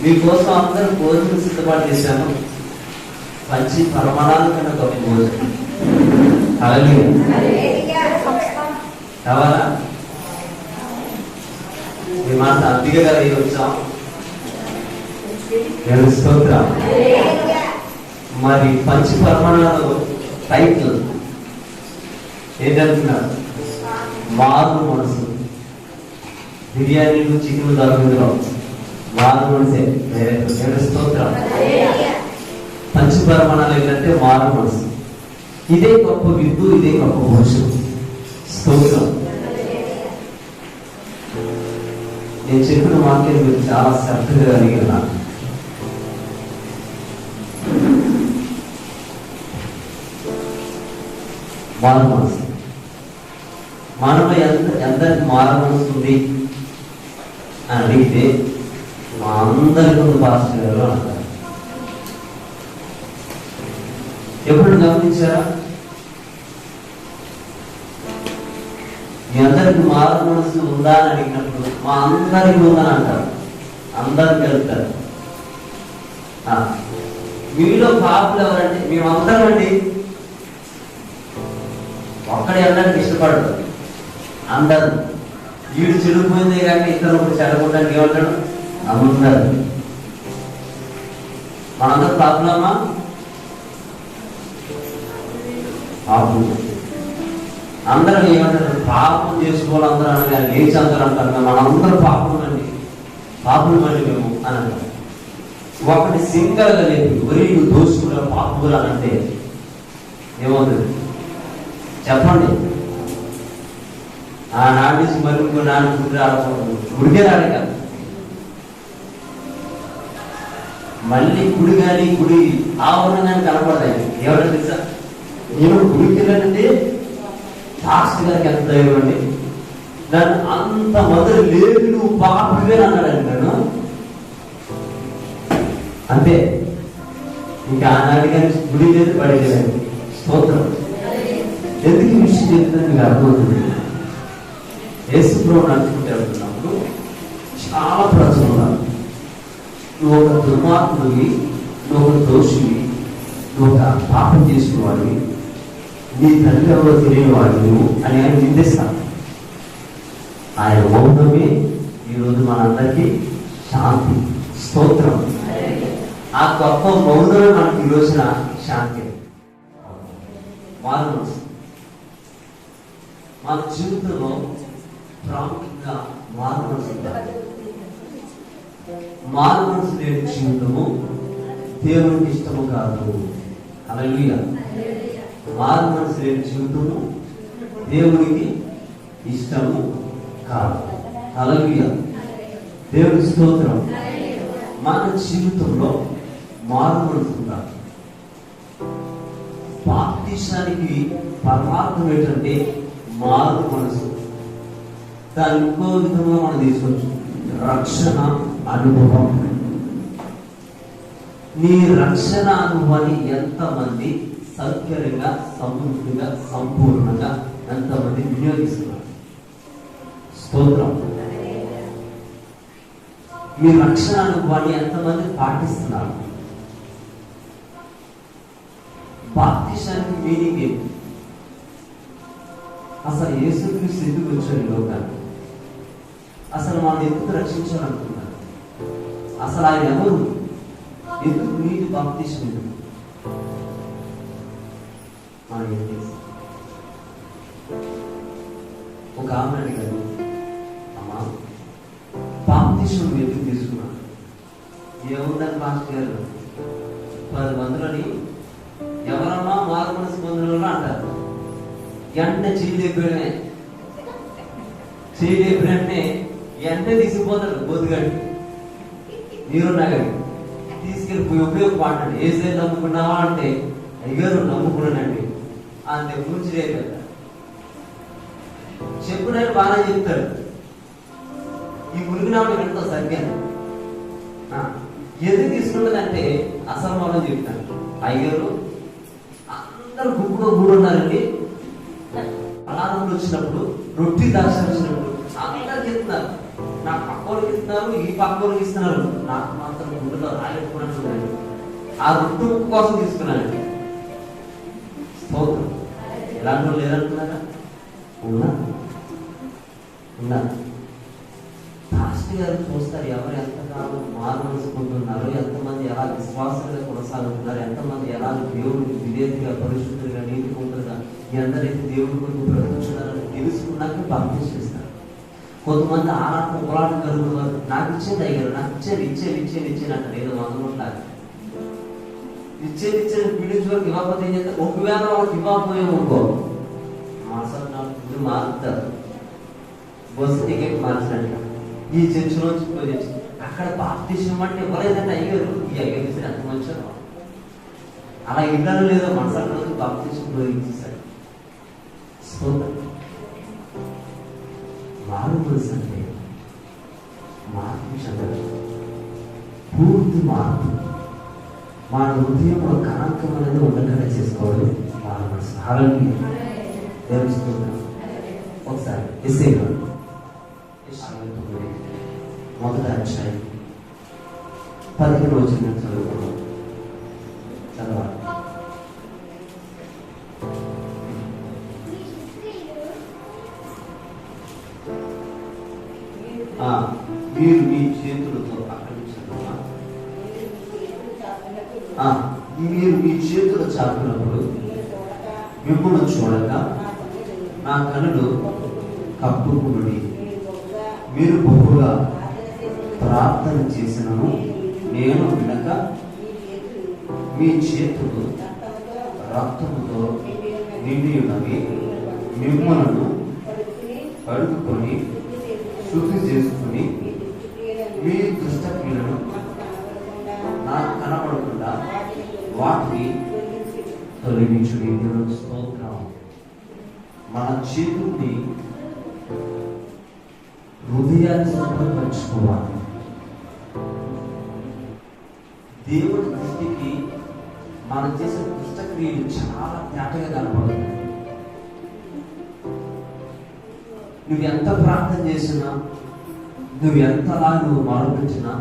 మీకోసం అందరూ భోజనం సిద్ధపాటు చేశాను. మంచి పరమాణాల కన్నా గొప్ప భోజనం. కావాలా? మీ మాట అద్దిగా కదా వచ్చాం. స్తోత్రం. మరి పంచి పరమాణాలు టైటిల్ ఏంటంటున్నారు? మారు మనసు. బిర్యానీలు చికెన్ దొరకదులో మారు మనసే. స్తోత్రం. పంచపరమాణాలు ఏంటంటే మారు మనసు. ఇదే గొప్ప విద్దు, ఇదే గొప్ప భోజనం. స్తోత్రం. నేను చెప్పిన వాక్యం మీరు చాలా శ్రద్ధగా కలిగిన మారు మనసు. మనలో ఎంతటి మారు మనసు ఉంది అని అడిగితే మా అందరి ముందు పాస్టర్ గారు అంటారు. ఎప్పుడు గమనించారా? మీ అందరికి మారు మనసు ఉందా అని అడిగినప్పుడు మా అందరికి ఉందని అంటారు. అందరికి వెళ్తారు. మీలో పాపులు ఎవరంటే మేమందరం అండి. ఒక్కడే అందరికి ఇష్టపడదు. అందరు వీడు చెడిపోయిందే కానీ ఇతరులు చెడగొట్టడానికి ఏమంటాడు? అందరు. మనందరూ పాపులమ్మా? పాపం. అందరం ఏమంటారు? పాపం చేసుకోవాలి అందరూ అనగా లేచి అందరూ అంటారు మనందరూ పాపండి, పాపులమండి మేము అని అంటారు. ఒకటి సింగల్గా లేదు ఒరియు దోషులు పాపులు అని అంటే ఏమవుతుంది చెప్పండి? ఆ నాటి మరి ఇంకో నాన్న గుడి ఆడకూడదు. గుడికే రాడు కాదు. మళ్ళీ గుడి కానీ గుడి ఆవరణ కానీ కనపడతాయి. ఎవరైనా తెలుసా? నేను గుడికి వెళ్ళండి పాస్టర్ గారికి ఎంత ధైర్యం అండి. నన్ను అంత మొదలు లేదు నువ్వు పాపమే అన్నాడండి. నన్ను అంతే. ఇంకా ఆనాటి కానీ గుడి లేదు బడి లేదండి. స్తోత్రం. ఎందుకు ఈ విషయం చెప్తుందని మీకు అర్థమవుతుంది. యేసు ప్రభువు నడుచుకుంటూ వెళ్తున్నప్పుడు చాలా ప్రజలు ఉన్నారు. నువ్వు ఒక దుర్మార్గుడివి, నువ్వు ఒక దోషివి, నువ్వు ఒక పాపం చేసుకునేవాడివి, నీ తల్లి ఎవరో తెలియని వాడు నువ్వు అని ఆయన నిందిస్తాను. ఆయన మౌనమే ఈరోజు మనందరికీ శాంతి. స్తోత్రం. ఆ గొప్ప మౌనమే మనకి ఈ రోజున శాంతి. మారు మనసు మన జీవితంలో ప్రాముఖ్యంగా మారు మనసు ఉండాలి. మారు మనసు లేని జీవితము దేవునికి ఇష్టము కాదు. హల్లెలూయా. మారు మనసు లేని జీవితము దేవునికి ఇష్టము కాదు. హల్లెలూయా. దేవుని స్తోత్రం. మన జీవితంలో మారు మనసు ఉండాలి. బాప్తిసానికి పరమార్థం ఏంటంటే మారు మనసు. దాని ఇంకో విధంగా మనం తీసుకోవచ్చు, రక్షణ అనుభవం. నీ రక్షణ అనుభవాన్ని ఎంతమంది సౌకర్యంగా, సమృద్ధిగా, సంపూర్ణంగా ఎంతమంది వినియోగిస్తున్నారు? స్తోత్రం. మీ రక్షణ అనుభవాన్ని ఎంతమంది పాటిస్తున్నారు? బాప్తిసానికి మీనింగ్ ఏంటి? అసలు యేసుక్రీస్తు ఎందుకు వచ్చాడు ఈ లోకాన్ని? అసలు మనం ఎందుకు రక్షించాలనుకున్నారు? అసలు ఆయన ఎవరు? ఎందుకు నీటి బాప్తిసం? ఎందుకు మనం ఏం చేస్తాం? ఒక ఆమె అడిగారు, అమ్మా బాప్తిసం ఎందుకు తీసుకున్నాను? ఏముందని పాస్టర్ గారు 10 మందిలోని ఎవరన్నా మారు మనసు పొందిన అంటారు. వెంటనే చేయలేకపోయినా వెంటనే తీసుకుపోతాడు బోధుగాడి. మీరున్నా కానీ తీసుకెళ్ళిపోయి ఉపయోగపడండి. ఏ సైడ్ నమ్ముకున్నావా అంటే అయ్యారు నమ్ముకున్నానండి అంతే గురించి లేదు. చెప్పుడని బాగా చెప్తాడు. ఈ మునిగినాడు ఎంతో సరిగ్గా ఎందుకు తీసుకున్నదంటే అసలు మనం చెప్తాను, అయ్యారు అందరూ గుంపుగా కూడున్నారండి. అలారంలో వచ్చినప్పుడు, రొట్టి దాక్ష వచ్చినప్పుడు అందరు చెప్తున్నారు, నా పక్కోళ్ళకి ఇస్తున్నారు, ఈ పక్కోళ్ళకి ఇస్తున్నారు, నాకు మాత్రం గుండెలో రాలేకపోయినట్టు ఆ రొట్టు కోసం తీసుకున్నానండి. స్తోత్రం. ఎలాంటి వాళ్ళు లేదంటున్నారా? ఉన్నా పాస్టర్ గారు చూస్తారు ఎవరు ఎంతకాలం మారుమలుసుకుంటున్నారు, ఎంతమంది ఎలా విశ్వాసంగా కొనసాగుతున్నారు, ఎంతమంది ఎలా దేవుడికి విధేయతగా పరిశుద్ధులుగా నీతిమంతులుగా ఎందరైతే దేవుడి కొరకు ప్రకటించున్నారని తెలుసుకున్నాక బాప్తిసం ఇస్తారు. కొంతమంది ఆరాటం పోరాటం జరుగుతున్నారు, నాకు ఇచ్చేది అయ్యారు, నాకు ఇచ్చేది అంటారు. ఏదో వందలాగా ఇచ్చేది పీడించే వరకు ఇవ్వకపోతే ఏం చేస్తారు? ఒకవేళ వాళ్ళకి ఇవ్వకపోయేమనుకో మాసం 4 మారుతారు. బస్సు టికెట్ మార్చినట్టుగా ఈ చర్చిలోంచి పోయి అక్కడ బాప్తిసం అంటే ఎవరైనా అయ్యారు, ఈ అయ్యారు ఎంత మంచిగా అలా ఇళ్ళలో లేదో మనసారి రోజు బాప్తిసం ఇచ్చేసాడు. మారు మనసు అంటే మార్పు చెందడం, పూర్తి మార్పు. మన హృదయంలో కణంకం అనేది ఉండకుండా చేసుకోవడం మారు మనసు. హాలని తెలుస్తున్నాం. ఒకసారి ఎస్ఐగా మొదటి అధ్యాయం 15 వచనం చదువుకున్నాం. చదవాలి. మీరు మీ చేతులతో అక్కడి నుంచి మీరు మీ చేతులు చాపినప్పుడు మిమ్మల్ని చూడక నా కనులు కప్పుకునుడి. మీరు బహుగా ప్రార్థన చేసినను నేను వినక మీ చేతులు రక్తముతో నిండి ఉన్నవి. మిమ్మలను కడుక్కొని శుద్ధి చేసుకుని మీ దుష్టక్రియలను నాకు కనపడకుండా వాటిని తొలగించుడి. దేవుని స్తోత్రం. మన చేతుల్ని హృదయాన్ని శుభ్రపరచుకోవాలి. దేవుడి దృష్టికి మనం చేసే దుష్టక్రియలు చాలా తేటగా కనపడుతుంది. నువ్వు ఎంత ప్రార్థన చేసినా, నువ్వు ఎంతలా మరణించినా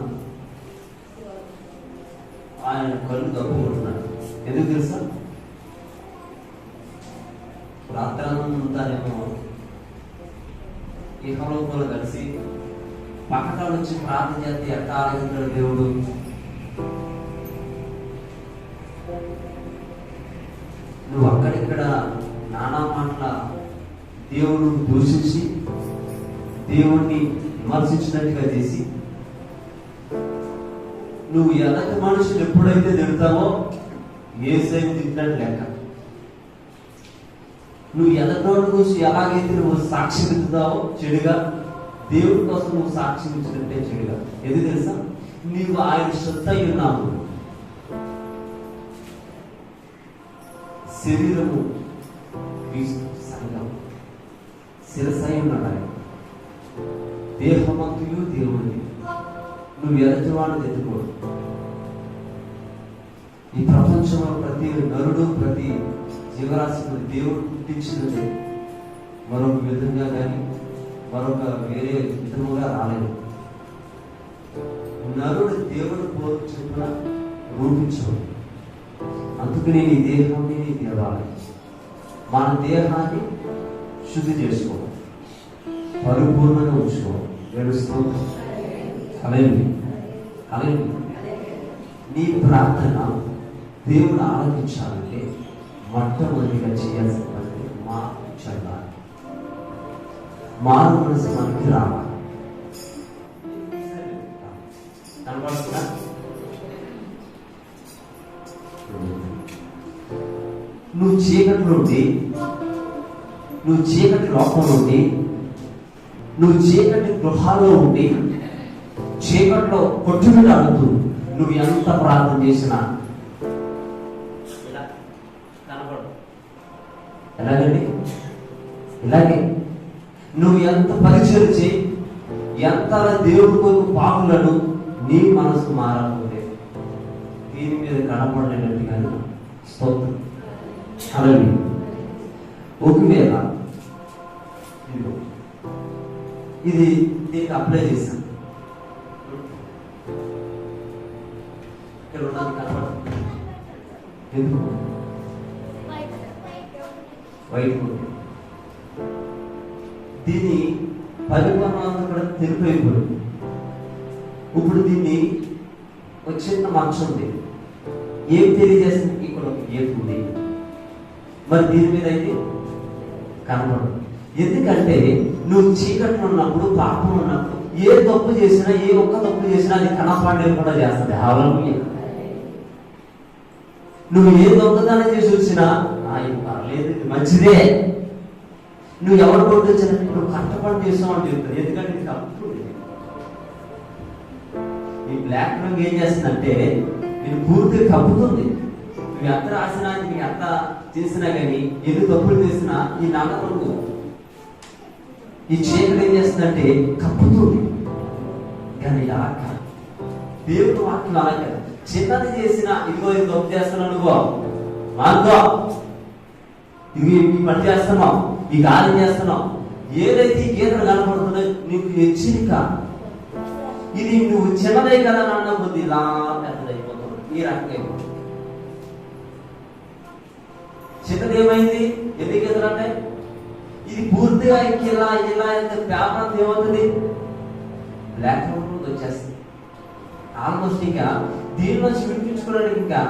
ఆయన కళ్ళు తప్పుకుంటున్నాడు. ఎందుకు తెలుసా? రాత్రంతానేమో ఇహలోకంలో కలిసి పక్కన వచ్చి ప్రార్థన చేస్తే ఎట్లా ఆలోచించాడు దేవుడు? నువ్వు అక్కడిక్కడ నానా మాటల దేవుడు దూషించి దేవుణ్ణి విమర్శించినట్టుగా చేసి, నువ్వు ఎలాంటి మనుషులు ఎప్పుడైతే తిడతావో యేసయ్యను తిట్టినట్టు లెక్క. నువ్వు ఎదటోడి గురించి ఎలాగైతే నువ్వు సాక్ష్యం ఇస్తావో చెడుగా, దేవుడి కోసం నువ్వు సాక్ష్యం ఇచ్చినట్టే చెడుగా. ఎందుకు తెలుసా? నీవు ఆయన సొత్తు అయి ఉన్నావు. శరీరము సంఘం శిరసై ఉన్నాడు ఆయన. దేహమంతులు దేవుడి. నువ్వు ఎదటివాడిని ఎత్తుకోడు. ఈ ప్రపంచంలో ప్రతి నరుడు, ప్రతి జీవరాశి దేవుడు పుట్టించినది మరొక విధంగా కానీ మరొక వేరే విధముగా రాలేదు. నరుడు దేవుడు పోరు చొప్పున రూపించడు. అందుకని నీ దేహాన్ని నీ దేవాలయం. మన దేహాన్ని శుద్ధి చేసుకోవాలి, పరిపూర్ణంగా ఉంచుకోవాలి. ఏడుస్తుంది అలాగే నీ ప్రార్థన దేవుడు ఆలోచించాలంటే మొట్టమొదటిగా చేయాల్సిన పని మార్పు చెందాలి. మారు మనసు మనకి రావాలి. కనపడుతుందా? నువ్వు చీకటి నుండి, నువ్వు చీకటి లోపం నుండి, నువ్వు చీకటి గృహాల్లో ఉండి చీకట్లో కొట్టుమిటాడుతూ నువ్వు ఎంత ప్రార్థన చేసినా కనపడు. ఎలాగండి? ఇలాగే నువ్వు ఎంత పరిచయం చేయి, ఎంత దేవుడి కొరకు పాపులను నీ మనసు మారకపోతే దీని మీద కనపడలేనట్టుగా స్తోత్రం. అలాగే ఒకవేళ ఇది దీనికి అప్లై చేశాను, ఇక్కడ ఉన్నది కనపడుతుంది. ఎందుకు? వైట్. దీని పరిమాణం కూడా తెలుపైపోయింది. ఇప్పుడు దీన్ని ఒక చిన్న మచ్చ ఉంది. ఏం తెలియజేస్తుంది? ఇక్కడ ఒక గీత ఉంది. మరి దీని మీద అయితే కనపడదు. ఎందుకంటే నువ్వు చీకట్లో ఉన్నప్పుడు, పాపం ఉన్నప్పుడు ఏ తప్పు చేసినా, ఏ ఒక్క తప్పు చేసినా అది కనపడలేకుండా చేస్తుంది. హల్లెలూయా. నువ్వు ఏ దొంగతనం చేసి వచ్చినా ఇది పర్లేదు, ఇది మంచిదే. నువ్వు ఎవరు కొట్టొచ్చినా నువ్వు కష్టపడి చేస్తావు అని చెప్తాను. ఎందుకంటే ఇది కప్పుతుంది. ఈ బ్లాక్ రంగు ఏం చేస్తుందంటే నేను పూర్తిగా కప్పుతుంది. నువ్వు ఎంత రాసినా, నువ్వు ఎంత చేసినా కానీ, ఎన్ని తప్పులు చేసినా ఈ నల్ల రంగు, ఈ చీకటి ఏం చేస్తుందంటే కప్పుతుంది. కానీ అలా కాదు, దేవుడు వాక్యం అలా కాదు. చిన్నది చేసినా ఇదిగో ఇది తప్పు చేస్తున్నావు, నువ్వు మానుకో, ఇది ఈ పని చేస్తున్నావు, ఈ కార్యం చేస్తున్నావు, ఏదైతే ఈ గీతలు కనపడుతుందో నీకు హెచ్చరిక. ఇది నువ్వు చిన్నదే కదా అన్న కొద్ది ఇలా పెద్దదైపోతుంది. ఈ రకంగా చిన్నదేమైంది? ఎన్ని గీతలు అంటే ఇది పూర్తిగా ఇలా ఇలా పేపర్ అంతా ఏమవుతుంది? బ్లాక్ హోల్ వచ్చేస్తుంది. ఆల్మోస్ట్ ఇంకా దీనిలోంచి వినిపించుకోవడానికి ఇంకా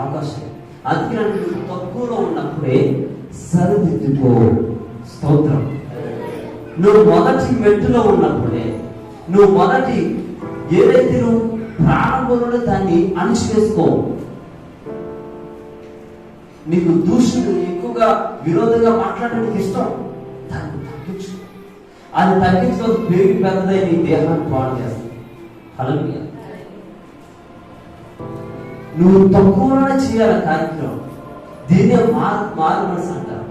అవకాశం. అందుకే నువ్వు తక్కువలో ఉన్నప్పుడే సరిదిద్దుకో. స్తోత్రం. నువ్వు మొదటి మెట్టులో ఉన్నప్పుడే, నువ్వు మొదటి ఏదైతే నువ్వు ప్రారంభంలో దాన్ని అణిచివేసుకో. నీకు దూషణలు ఎక్కువగా విరోధంగా మాట్లాడడానికి ఇష్టం, దాన్ని తగ్గించు. అది తగ్గించడం పెరిగి పెద్దదై నీ దేహాన్ని పాడు చేస్తుంది. హల్లెలూయా. నువ్వు తక్కువనే చేయాలి కార్యక్రమం. దీన్నే మారు మనసు అంటారు.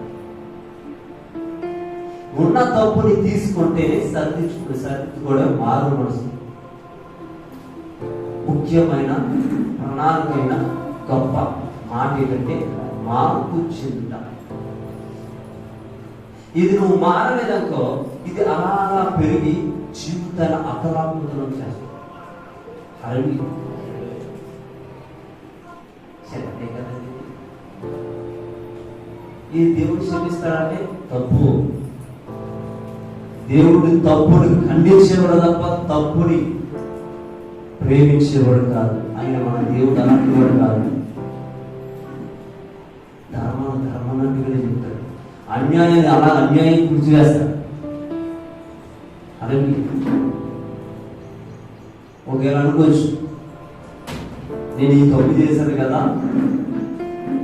ఉన్న తప్పుని తీసుకుంటేనే సరిదిద్దుకోవడం మారు మనసు. ముఖ్యమైన ప్రణాళికైన గొప్ప మాట ఏంటంటే మార్పు చెందుట. ఇది నువ్వు మారలేదనుకో, ఇది అలాగా పెరిగి జీవితాన్ని అతలాకుతలం చేస్తావు. హల్లెలూయా. ఈ దేవుడు క్షమిస్తాడంటే తప్పు. దేవుడు తప్పుని ఖండించేవాడు తప్ప తప్పుని ప్రేమించేవాడు కాదు. ఆయన మన దేవుడు అలాంటి వాడు కాదు. ధర్మాన్ని చెప్తాడు. అన్యాయాన్ని అలా అన్యాయం గుర్తు చేస్తాడు. అలాగే ఒకవేళ అనుకోవచ్చు, నేను ఈ తప్పు చేశాను కదా,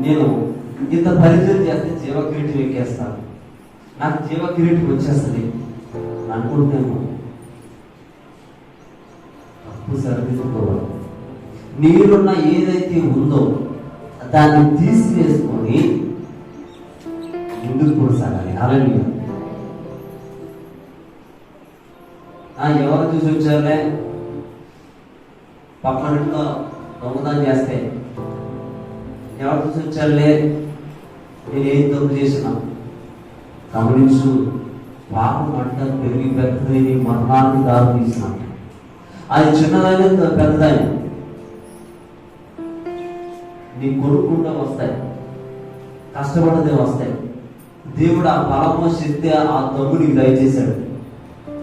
నేను ఇంత పరిచయం చేస్తే జీవ కిరీటం ఎక్కేస్తాను, నాకు జీవ కిరీటం వచ్చేస్తుంది అనుకుంటున్నాను. తప్పు సరిదిద్దుకోవాలి. నీరున్న ఏదైతే ఉందో దాన్ని తీసివేసుకొని ముందుకు కొనసాగాలి. హల్లెలూయా. ఎవరు చూసి వచ్చారులే, పక్కనట్లో దొంగతనం చేస్తే ఎవరు చూసి వచ్చారులే, నేను ఏం తప్పు చేసినా గమనించు. పాపం అంట పెరిగి పెద్దది మరణానికి దారి తీసిన. అది చిన్నదైనా పెద్దదైనా నీ కొనుక్కుంటూ వస్తాయి, కష్టపడితే వస్తాయి. దేవుడు ఆ బలము శక్తి ఆ తమ్ముడికి దయచేశాడు.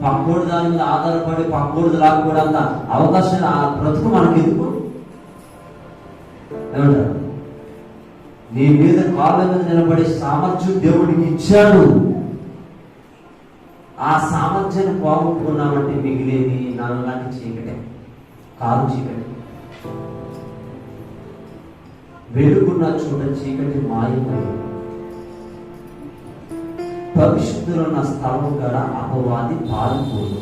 పక్కోడు దాని మీద ఆధారపడి పక్కోడు రాకపోవడంత అవకాశం ఆ బ్రతుకు మనకి ఎందుకు? ఏమంటారు? నీ మీద కాళ్ళ మీద నిలబడే సామర్థ్యం దేవుడికి ఇచ్చాడు. ఆ సామర్థ్యాన్ని పోగొట్టుకున్నామంటే మిగిలేది నాలాంటి చీకటే, కారు చీకటి. వెలుగున్న చోట చీకటి మాయమైంది. భవిష్యత్తులో ఉన్న స్థలం గడ అపవాది పారిపోదు.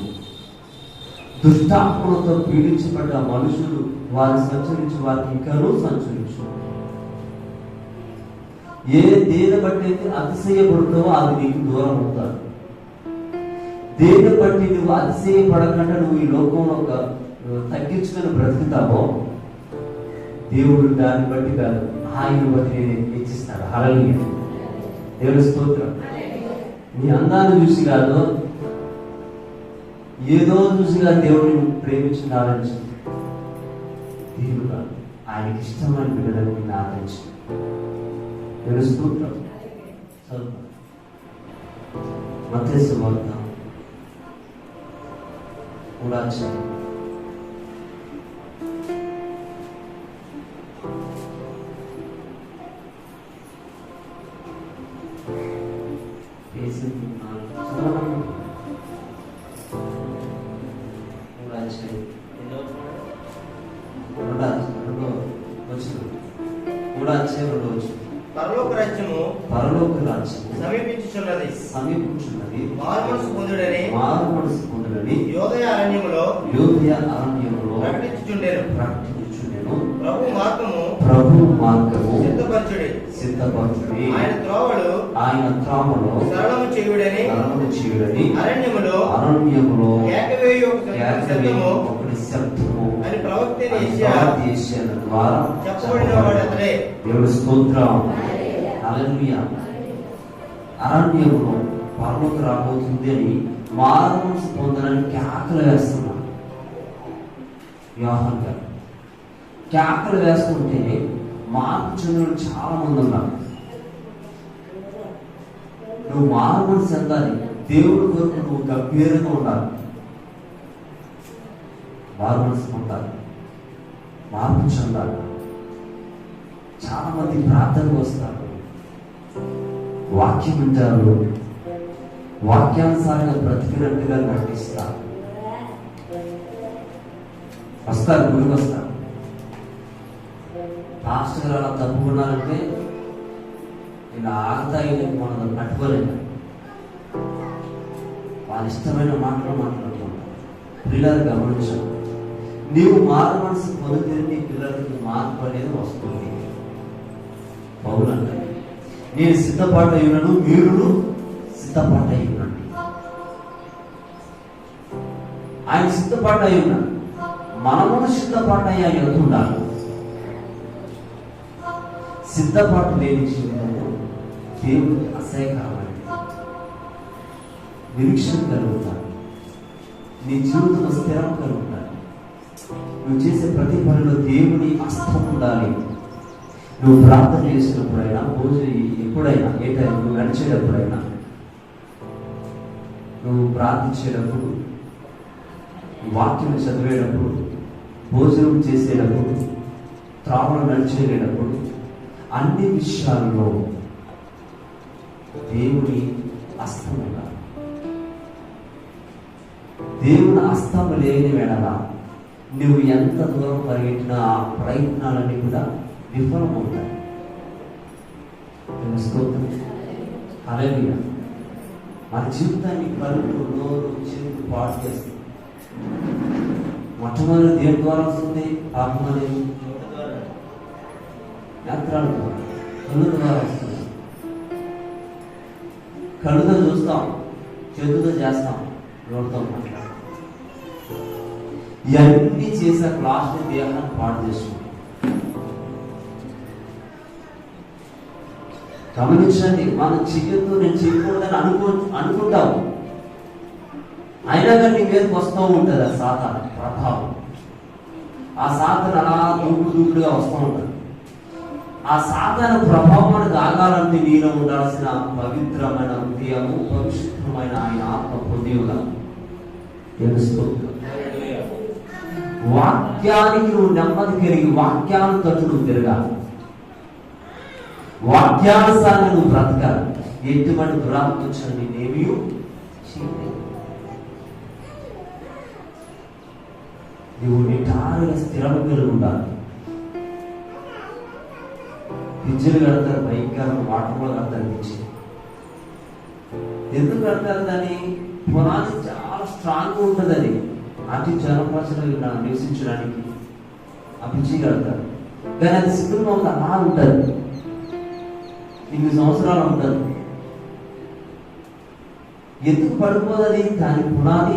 దుష్టాత్మలతో పీడించబడ్డ మనుషులు వారు సంచరించు, వారికి ఇంకనూ సంచరించు. దేని బట్టి అయితే అతిశయపడుతావో అది నీకు దూరం అవుతారు. దేని బట్టి నువ్వు అతిశయపడకుండా నువ్వు ఈ లోకంలో తగ్గించుకొని బ్రతుకుతావో దేవుడు దాన్ని బట్టి కాదు, ఆయన బట్టి హెచ్చిస్తాడు. హల్లెలూయా, దేవుని స్తోత్రం. నీ అందాన్ని చూసి కాదు, ఏదో చూసి కాదు దేవుడిని ప్రేమించిన ఆలోచించి, దేవుడు కాదు, ఆయనకి ఇష్టమైన బిడ్డలను నిన్ను ఆదరించి. దేవుని స్తోత్రం. మత్తయి సువార్త 3వ అధ్యాయం 2వ వచనం. పరలోక రాజ్యము సమీపించుచున్నది, మారుమనసు పొందుడని యోదయ అరణ్యములో ప్రకటించుచుండెను. ప్రభు మార్గము సిద్ధపరచుడి, ఆయన త్రోవలు సరళము చేయుడని అరణ్యములో ఒకటి శబ్దము అని ప్రవక్త యెషయా ద్వారా చెప్పబడినవాడతడే. దేవుని స్తోత్రం. హల్లెలూయా. అరణ్యములో పరలోకం రాబోతుంది అని మారుమనసు పొందడానికి కేకలు వేస్తున్నాడు యోహాను గారు. కేకలు వేస్తుంటే మార్పు చెందిన చాలా మంది ఉన్నారు. నువ్వు మారుమనసు చెందాలి, దేవుడి కొరకు నువ్వు గంభీరంగా ఉండాలి, మారుమనసు పొందాలి, మార్పు చెందాలి. చాలా మంది ప్రార్థనకు వస్తారు, వాక్యం వింటారు, వాక్యానుసారంగా బ్రతికినట్టుగా నటిస్తారు, వస్తారు, గుడికి వస్తారు. పాస్టర్ గారు అలా తప్పుకున్నారంటే ఇలా ఆగతాయి మనం పట్టుకోలేదు. వాళ్ళ ఇష్టమైన మాటలు మాట్లాడుకుంటారు. పిల్లలు గమనించు, నీవు మారు మనసు పొందితే నీ పిల్లలకి మార్పు అనేది వస్తుంది. పౌలు అంటే నేను సిద్ధపాటయ్యున్నాను, మీరు సిద్ధపాటయ్యున్నాను. ఆయన సిద్ధపాటయ్యున్నాడు, మనము సిద్ధపాటయ్యా ఉండాలి. సిద్ధపాటు లేని జీవితంలో దేవుడికి అసహ్యకరమైనది. నిరీక్షణ కలుగుతాడు, నీ జీవితంలో స్థిరం కలుగుతాడు. నువ్వు చేసే ప్రతి పనిలో దేవుని హస్తం ఉండాలి. నువ్వు ప్రార్థన చేసినప్పుడైనా, ఎప్పుడైనా, ఏ టైం నువ్వు నడిచేటప్పుడైనా, నువ్వు ప్రార్థించేటప్పుడు, వాక్యం చదివేటప్పుడు, భోజనం చేసేటప్పుడు, త్రావణం నడిచేటప్పుడు, అన్ని విషయాల్లో దేవుని హస్తం ఉండాలి. దేవుని హస్తం లేని వేళ నువ్వు ఎంత దూరం పరిగెట్టినా ఆ ప్రయత్నాలన్నీ కూడా విఫలమవుతాయి. హల్లెలూయా. మన జీవితాన్ని కలుపు, నోరు, చేతులు పాడు చేస్తుంది. మొట్టమొదటి దేని ద్వారా వస్తుంది పాపం అనేది? నేత్రాల ద్వారా, కళ్ళు ద్వారా వస్తుంది. కళ్ళుతో చూస్తాం, చేతులతో చేస్తాం, నోటితో మాట్లాడతాం. ఇవన్నీ చేసే లాస్ట్ దేహాన్ని పాడు చేసుకుంటాం. గమనించండి, మనం చెయ్యొద్దు, నేను చేయకూడదని అనుకుంటాము, అయినా కానీ నీ మీదకి వస్తూ ఉంటుంది ఆ సాతాను ప్రభావం. ఆ సాతాను అలా దూకుడుగా వస్తూ ఉంటుంది. ఆ సాతాను ప్రభావానికి ఆగాలంటే నీలో ఉండాల్సిన పవిత్రమైన హృదయము, పరిశుద్ధమైన ఆయన ఆత్మ పొంది ఉండాలి. తెలుసుకో, వాక్యానికి నువ్వు నెమ్మది కలిగి వాక్యాన్ని తట్టు నువ్వు తిరగాలి, వాక్యానుసారంగా నువ్వు బ్రతకాలి. ఎటువంటి దురాత్మ వచ్చిన నేనేమీ చేయలేదు. నువ్వు నిటారుగా స్థిరము కలిగి ఉండాలి. పిజ్జలు కడతారు, భయంకరం వాటర్లో కడతారు పిచ్చి. ఎందుకు కడతారు? దాన్ని పునాది చాలా స్ట్రాంగ్గా ఉంటుంది. అది అతి జనపరచలు నివసించడానికి ఆ పిచ్చి కడతారు. కానీ అది సిద్ధంగా ఉంది, అలా ఉంటుంది, 8 సంవత్సరాలు ఉంటుంది. ఎందుకు పడిపోతుంది? దాని పునాది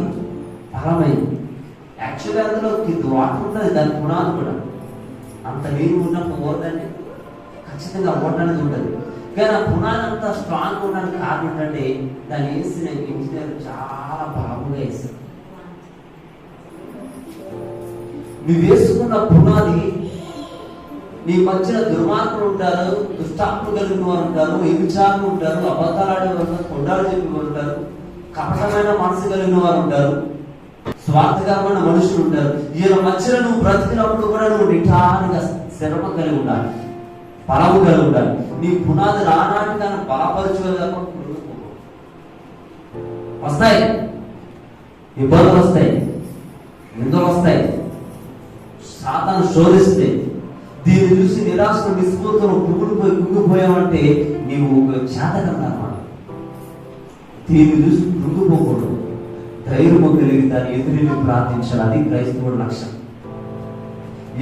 బలమైంది. యాక్చువల్గా అందులో వాటర్ ఉంటుంది, దాని పునాది కూడా. అంత నీరు ఉన్నప్పుడు ఓరదండి, ఖచ్చితంగా ఓడడానికి ఉంటుంది. కానీ ఆ పునాది అంతా స్ట్రాంగ్ ఉండడానికి కారణం ఏంటంటే దాన్ని వేసిన ఇంజనీర్ చాలా బాగుగా వేస్తారు. నువ్వు వేసుకున్న పునాది, నీ మధ్యన దుర్మార్గులు ఉంటారు, దుష్టాత్ములు కలిగిన వారు ఉంటారు, వ్యభిచారులు ఉంటారు, అబద్ధాలు ఉంటారు, కొండాలు చెప్పి ఉంటారు, కపటమైన మనసు కలిగిన వారు ఉంటారు, స్వార్థకరమైన మనుషులు ఉంటారు. ఈయన మధ్యలో నువ్వు బ్రతికినప్పుడు కూడా నువ్వు నిఠారుగా శ్రమ కలిగి ఉండాలి, బలము కలిగి ఉండాలి. నీ పునాది రానాటి దాన్ని బలపరచుకోలేక వస్తాయి, ఇబ్బందులు వస్తాయి, నిందలు వస్తాయి, సాతాను శోధిస్తే దీన్ని చూసి నిరాశను నిస్పృహను కుంగిపోయావంటే నీవు చేతకన్నా అన్నమాట. దీన్ని చూసి కృంగిపోకూడదు, ధైర్యము కలిగి దాన్ని ఎదురు ప్రార్థించాలి. అది క్రైస్తవుడు లక్ష్యం.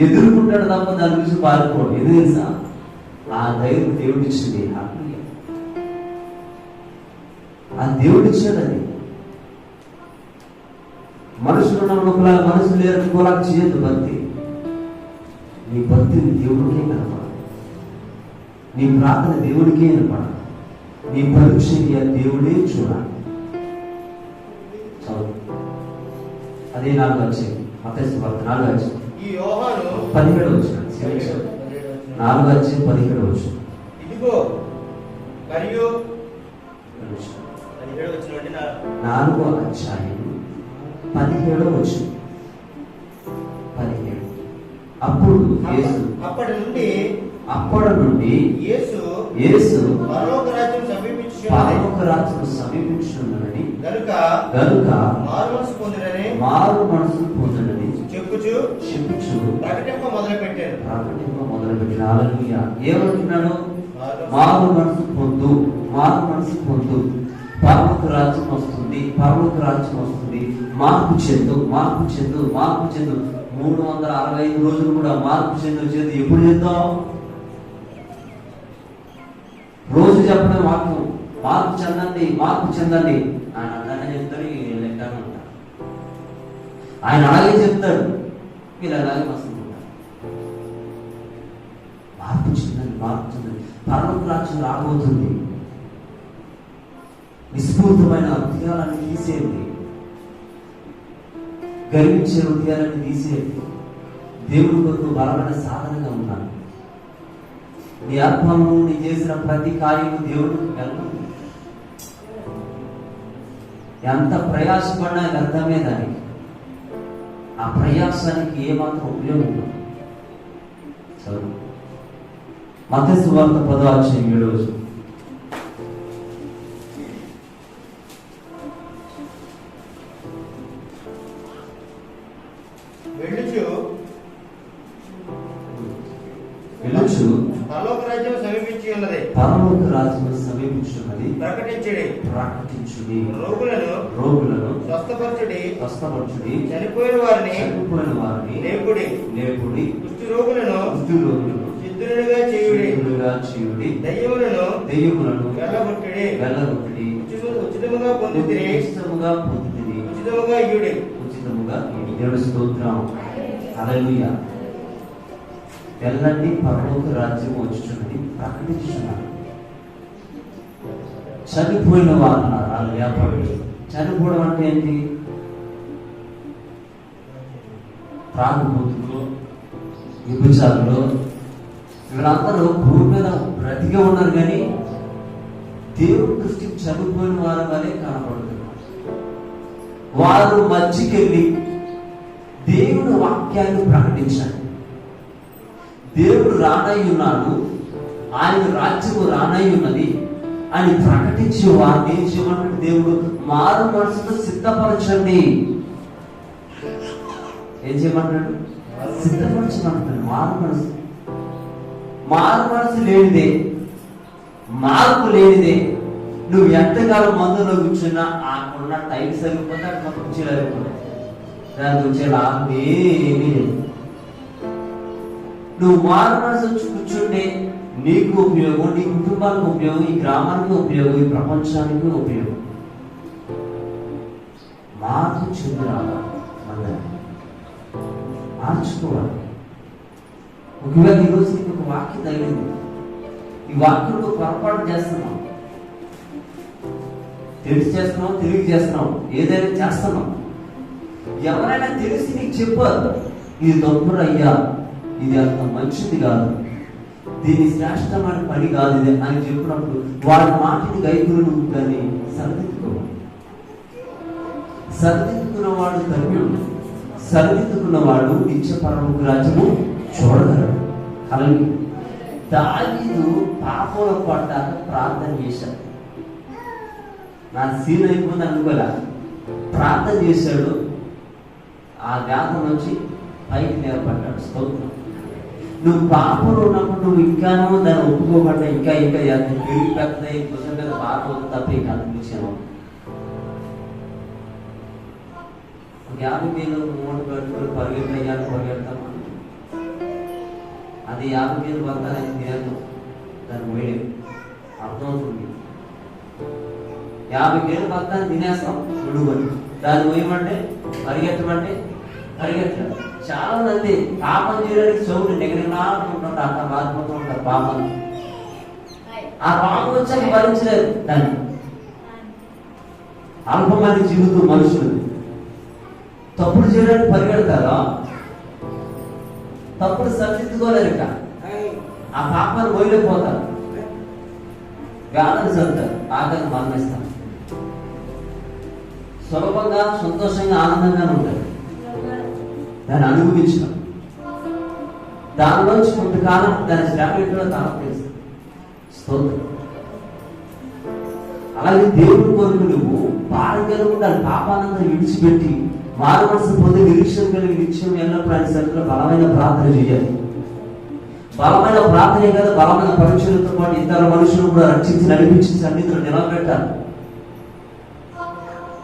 ఎదుర్కొంటాడు తప్ప దాని గురించి పారిపోడు. ఎందుకు తెలుసా? ఆ ధైర్యం దేవుడిచ్చింది, ఆ దేవుడిచ్చాడు. అది మనుషులు ఉన్నప్పుడు మనుషులు లేరనుకోలాగా చేయొద్దు. భక్తి, నీ భక్తిని దేవుడికే కనపడాలి, నీ ప్రార్థన దేవుడికే కనపడాలి, నీ పరీక్ష దేవుడే చూడాలి. అదే 4 వచ్చేది మత్తయి సువార్త 4 వచ్చేది 17 వచ్చిన 4 వచ్చి 17 వచ్చి ఇదిగో మరియు 4వ అధ్యాయం 17 వచ్చి 17. అప్పుడు యేసు అప్పటి నుండి యేసు పరలోక రాజ్యం సమీపించున్నదని గనుక మారు మనసు పొందునని చెప్పుచు ప్రకటింప మొదలుపెట్టాను. హల్లెలూయా. ఏమంటున్నాడు? మారు మనసు పొందు, మారు మనసు పొందు, పరలోక రాజ్యం వస్తుంది, పరలోక రాజ్యం వస్తుంది. మార్పు చెందు, మార్పు చెందు, మార్పు చెందు. 365 రోజులు కూడా మార్పు చెందు. ఎప్పుడు చేద్దాం? రోజు చెప్పడం వాక్యం, మార్పు చెందండి, మార్పు చెందండి. ఆయన అలాగే చెప్తాడు, లెక్కగా ఉంటాడు. ఆయన అలాగే చెప్తాడు, మీరు అలాగే వస్తుంటారు. మార్పు చెందండి, మార్పు చెందండి. పరలోక రాజ్యం రాబోతుంది. నిస్ఫూర్తమైన హృదయాలను తీసేయండి, గర్వించే హృదయాలను తీసేయండి. దేవుడి కొరకు బలమైన సాధనగా ఉన్నాను. నీ ఆత్మను నీ చేసిన ప్రతి కార్యము దేవుడు కలుగుతుంది. ఎంత ప్రయాసపడినా అర్థమే దానికి. ఆ ప్రయాసానికి ఏమాత్రం ఉపయోగం లేదు. చదువు మత్తయి సువార్త 10వ అధ్యాయం 7వ వచనం. వెళ్ళొచ్చు పరలోక రాజ్యం సమీపించి ఉన్నది, పరలోక రాజ్యం సమీపించున్నది. ప్రకటించుడి, రోగులను స్వస్థపరచుడి, చనిపోయిన వారిని లేపుడి, కుష్ఠ రోగులను సిద్ధులుగా చేయుడి, దయ్యములను వెళ్ళగొట్టుడి, ఉచితముగా పొందితిరి, ఉచితముగా ఇయ్యుడి. దేవుని స్తోత్రం. హల్లెలూయా. వెళ్ళండి, పరలోక రాజ్యం వచ్చుచున్నది, ప్రకటించుచున్నాడు. చనిపోయిన వాళ్ళు వ్యాపారులు. చనిపోవడం అంటే ఏంటి? త్రాగుబోతులు, వ్యభిచారులు, వీళ్ళందరూ భూమి మీద బ్రతికే ఉన్నారు, కానీ దేవుడి దృష్టికి చనిపోయిన వారి వలె కనపడుతున్నారు. వారు మధ్యకెళ్ళి దేవుడి వాక్యాన్ని ప్రకటించాలి. దేవుడు రానై ఉన్నాడు, ఆయన రాజ్యము రానై ఉన్నది అని ప్రకటించి వారిని ఏం చేయమంటాడు? దేవుడు మారు మనసును సిద్ధపరచండి. ఏం చేయమంటాడు? సిద్ధపరచమంటాడు. మారు మనసు లేనిదే, మార్పు లేనిదే నువ్వు ఎంతకాలం మందులో కూర్చున్నా ఆకున్న టైం సరిపోతే అక్కడ కుర్చీలు అయిపోతాయి. దానికి వచ్చే లాభం ఏమీ లేదు. నువ్వు మారు మనసు వచ్చి కూర్చుంటే నీకు ఉపయోగం, నీ కుటుంబానికి ఉపయోగం, ఈ గ్రామానికి ఉపయోగం, ఈ ప్రపంచానికి ఉపయోగం. మార్పు చెందురాలి, మార్చుకోవాలి. ఒకవేళ ఈరోజు నీకు ఒక వాక్యం తగిలింది, ఈ వాక్యంతో పొరపాటు చేస్తున్నాం, తెలిసి చేస్తున్నాం, తెలివి చేస్తున్నాం, ఏదైనా చేస్తున్నాం, ఎవరైనా తెలిసి నీకు చెప్పారు ఇది తప్పురా అయ్యా, ఇది అంత మంచిది కాదు, దీని శ్రేష్టమైన పని కాదు ఇది అని చెప్పినప్పుడు వారి మాటిని గైకులు నువ్వు కానీ సరిదిద్దుకున్నవాడు ధన్యుడు, సరిదిద్దుకున్నవాడు నిత్య పరలోక రాజ్యము చూడగలడు. అలాగే దావీదు పాపంలో పడ్డాక ప్రార్థన చేశాడు. నా సీన్ అయిపోయింది అనుకోలే, ప్రార్థన చేశాడు. ఆ వ్యాధం వచ్చి పైకి నిలబడ్డాడు. స్తోత్రం. నువ్వు పాపంలో ఉన్నప్పుడు నువ్వు ఇంకానూ దాన్ని ఒప్పుకోబడ్డా ఇంకా ఇంకా పెరిగి పెద్దది కొంచెం మీద బాధ అవుతుంది తప్ప ఇంకా అనిపించాను. 50,000 మూడు పెట్టుకుని పరిగెడతాం. అది 50,000 బతాలని తినదు, దాన్ని వేయడం అర్థమవుతుంది. 50,000 బతాన్ని తినేస్తాం విడుకొని, దాన్ని వేయమంటే పరిగెత్తమంటే పరిగెత్తడం. చాలా మంది పాపం చేయడానికి చౌడు నెగనాడుకుంటుంటారు, అట్లా బాధపడుతూ ఉంటారు పాపం. ఆ పాపం వచ్చాక భరించలేదు దాన్ని. అల్పమంది జీవితం మనుషులు తప్పుడు చేయడానికి పరిగెడతారా, తప్పుడు సరిదిద్దుకోలేరు, ఇక ఆ పాపాన్ని పోయలేకపోతారు, వ్యాధులు చదువుతారు, ఆకలి మరణిస్తారు. సులభంగా సంతోషంగా ఆనందంగానే ఉంటారు. దాన్ని అనుభవించడం, దానిలోంచి కొంతకాలం దాని శ్రమ ఏంటో తలపిస్తుంది. స్తోత్రం. అలాగే దేవుడి కొరకు నువ్వు పాడగలుగుతా పాపానంతా విడిచిపెట్టి మారు మనసు పొంది నిరీక్షణ కలిగి నిత్యం ఎల్లప్పుడు ఆయన సరిగ్గా బలమైన ప్రార్థన చేయాలి. బలమైన ప్రార్థనే కదా బలమైన పరీక్షలతో పాటు ఇతర మనుషులు కూడా రక్షించి నడిపించి సన్నిధిలో నిలబెట్టాలి.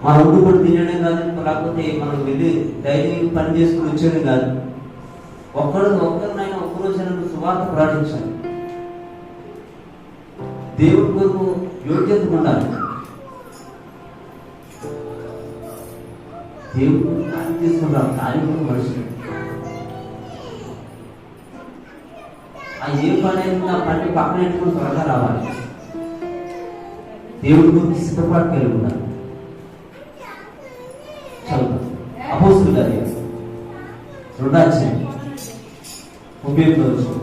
మనం వండుకొని తినడం కాదు, లేకపోతే మనం వెళ్ళి డైలీ పని చేసుకుని వచ్చేయడం కాదు. ఒక్కరినైనా ఒక్కరోజైనా సువార్త ప్రకటించాలి. దేవుడి కొరకు యోగ్యత ఉండాలి. దేవుడు కార్యం తీసుకుంటారు, కార్యం మనుషులు ఆ ఏ పని అయినా పని పక్కన పెట్టుకుని త్వరగా రావాలి. దేవుడి గురించి సిద్ధపాటు కలిగి ఉండాలి. అపోస్తుల కార్యాలు 2వ అధ్యాయం 38వ వచనం.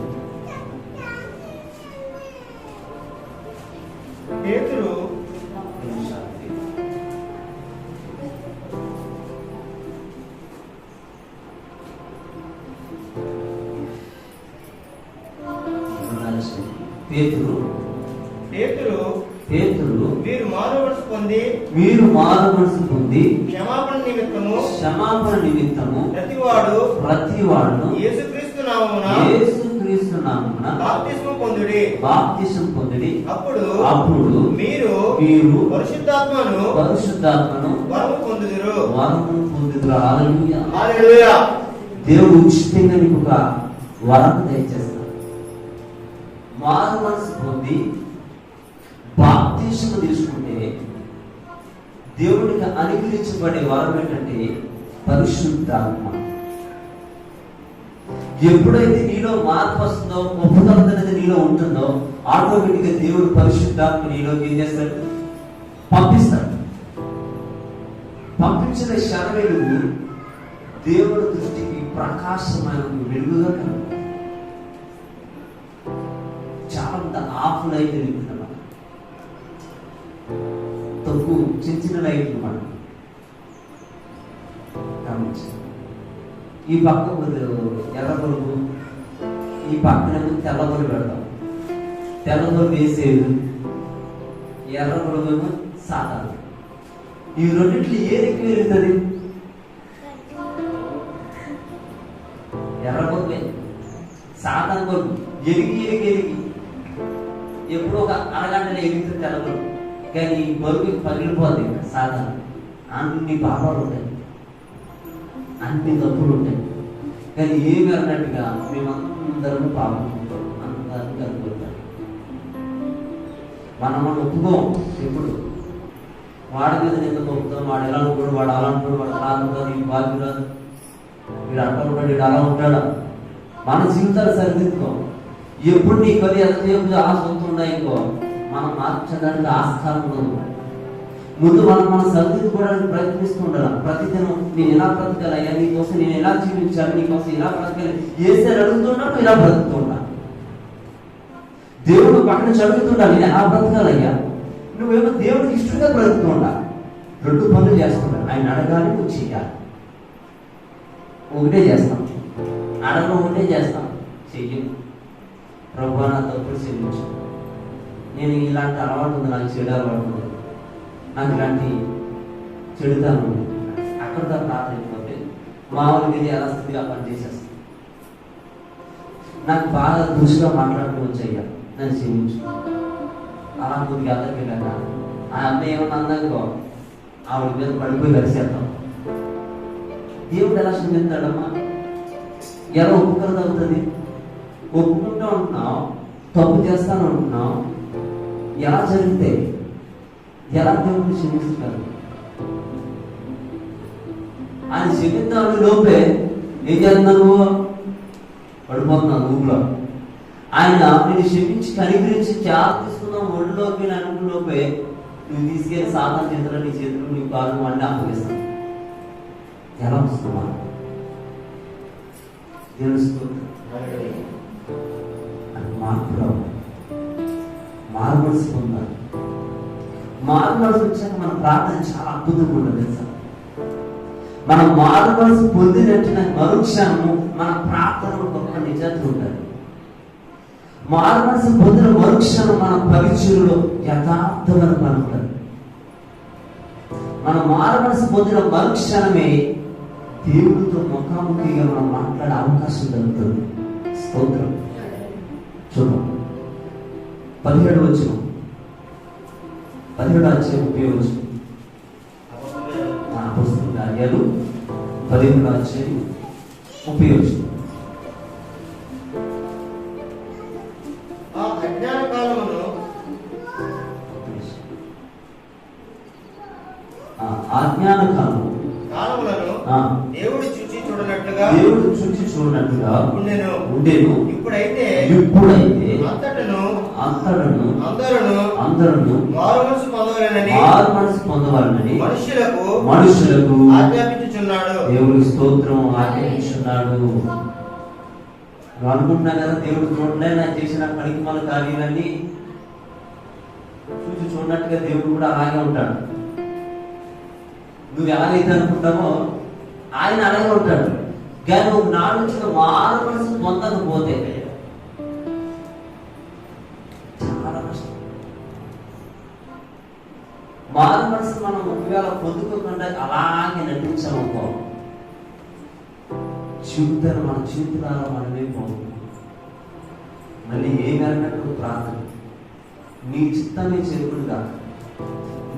పేతురు మీరు మారు మనసు పొంది క్షమాపణ నిమిత్తము ప్రతివాడు యేసుక్రీస్తు నామమున బాప్తిస్మం పొందుడి. అప్పుడు మీరు పరిశుద్ధాత్మను వరము పొందుదురు. హల్లెలూయా. దేవుడు ఉచితంగా నీకు ఒక వరం దయచేస్తాడు. మారు మనసు పొంది బాప్తిస్మం తీసుకుంటే దేవుడికి అనుగ్రహించబడే వరం ఏంటంటే పరిశుద్ధాత్మ. ఎప్పుడైతే నీలో మార్పు వస్తుందో, ఒప్పుదల అనేది నీలో ఉంటుందో, ఆటోమేటిక్ గా దేవుడు పరిశుద్ధాత్మ నీలోకి ఏం చేస్తాడు? పంపిస్తాడు. పంపించిన క్షణమే నువ్వు దేవుడి దృష్టికి ప్రకాశమైన వెలుగుగా కలుగుతావు. చాలా మంది ఆఫ్ లైట్ వెలుగుతున్నమాట, తక్కువ చిన్న లైట్లు మనం గమనించాలి. ఈ పక్క ఎర్ర బల్బు, ఈ పక్కన తెల్ల బల్బు పెడతాం. తెల్ల బల్బు వేసేది, ఎర్ర బల్బు ఏమో సాధారణ. ఈ రెండింటిలో ఏది ఎక్కువ వెలుగుతుంది? ఎర్ర బల్బే. సాధారణ బల్బు ఎరిగి ఎప్పుడో ఒక అరగంటలో ఎరుగుతుంది తెల్ల బల్బు. కానీ ఈ బల్బు పగిలిపోద్ది. సాధారణ అన్ని పాపాలు ఉంటాయి, అన్ని తప్పులు ఉంటాయి. కానీ ఏమి అన్నట్టుగా మేమందరం పాపం అందరం కనుకుంటాం. మనం ఒప్పుకోం. ఎప్పుడు వాడి మీద నింద పొందుతాం. వాడు ఎలా ఉంటాడు, వాడు అలా ఉంటాడు, వాడు అలా ఉంటాడు, ఈ బాధ్యత రాదు, వీడు అట్లా ఉంటాడు, వీడు అలా ఉంటాడా. మన జీవితాలు సరిదిద్దుకో. ఎప్పుడు నీ కలి ఎంతసేపు ఆశ అవుతుండో మనం మార్చడానికి ఆస్కారం ఉండదు. ముందు మనం సరిదిద్దుకోవడానికి ప్రయత్నిస్తూ ఉండాలి. ప్రతిదినం నేను ఎలా బ్రతకాలయ్యా, నీకోసం నేను ఎలా జీవించాలి, నీకోసం ఎలా బ్రతకాలి, ఏసే అడుగుతున్నాను, ఇలా బ్రతుకుతున్నా. దేవుడు పక్కన చదువుతుండాలి, నేను ఎలా బ్రతకాలయ్యా, నువ్వేమో దేవుడికి ఇష్టంగా బ్రతుకుతూ ఉండాలి. 2 పనులు చేస్తున్నాడు. ఆయన అడగాలి, నువ్వు చెయ్యాలి. ఒకటే చేస్తాం, అడగడం ఒకటే చేస్తాం, చెయ్యి. ప్రభువా నా తప్పులు క్షమించు, నేను ఇలాంటి అలవాటు ఉంది, నాకు చెడు అలవాటు ఉంది, నాకు ఇలాంటి చెడుతాను, అక్కడితో ప్రార్థనపోతే మామూలుగా ఇది ఎలా స్థితిగా పనిచేసేస్తాను. నాకు బాగా దురుసుగా మాట్లాడుతూ వచ్చాయ్యా, నన్ను క్షమించు. అలా కొద్దిగా అద్దరికి వెళ్ళాక ఆ అమ్మాయి ఏమన్నా అందరికో ఆవిడ మీద పడిపోయి కలిసేద్దాం. దేవుడు ఎలా క్షమిస్తాడమ్మా? ఎలా ఒప్పుకోగలుగుతుంది? ఒప్పుకుంటా ఉంటున్నావు, తప్పు చేస్తాను అంటున్నావు, ఎలా జరిగితే ఎలా దేవుడిని క్షమిస్తారు? ఆయన క్షమిస్తాను లోపే ఏం చేస్తున్నావు? పడిపోతున్నాను ఊళ్ళో. ఆయన నేను క్షమించి కనికరించి చేత తీసుకున్నాం ఒడిలోకి అనుకులోపే నువ్వు తీసుకెళ్ళి సాధన చేతులు, నీ చేతులు, నీ కాళ్ళు అన్నీ అప్పగిస్తాను. ఎలా వస్తున్నా? తెలుస్తుంది అని మార్పులో మారుమనసు పొందాలి. మారుమనసు వచ్చాక మన ప్రార్థన చాలా అద్భుతంగా ఉండదు తెలుసా? మనం మారుమనసు పొందినట్టు మరుక్షణము మన ప్రార్థనలో గొప్ప నిజాలు ఉండాలి. మారుమనసు పొందిన మరుక్షణం మన పరిచయంలో యథార్థమైన పని ఉంటుంది. మన మారుమనసు పొందిన మరుక్షణమే దేవుడితో ముఖాముఖిగా మనం మాట్లాడే అవకాశం దొరుకుతుంది. స్తోత్రం. చూద్దాం 17 వచనం, 17 అధ్యాయం 30 వచనం. అపోస్తలుల కార్యాలు 17 అధ్యాయం 30 వచనం. అజ్ఞాన కాలములను దేవుడు చూచి చూడనట్టుగా ఉండేను. ఇప్పుడైతే అందరూ మారుమనసు పొందవాలని మనుషులకు ఆజ్ఞాపించుచున్నాడు. దేవుడి స్తోత్రం, ఆజ్ఞాపించుచున్నాడు. నువ్వు అనుకుంటున్నా కదా దేవుడు చూడలే, నాకు చేసిన పనికి మన కార్యాలన్నీ చూసి చూడనట్టుగా దేవుడు కూడా అలాగే ఉంటాడు. నువ్వు ఎలాగైతే అనుకుంటావో ఆయన అలాగే ఉంటాడు. కానీ నువ్వు నా నుంచి మారుమనసు పొందకపోతే చాలా కష్టం. మారుమనసు మనం ఒకవేళ పొందుకోకుండా అలాగే నటించామనుకో, జీవితాన్ని మన జీవితాల మనమే పోతుంది. మళ్ళీ ఏమన్నట్టు ప్రార్థన, నీ చిత్తమే చేరుకుడుగా,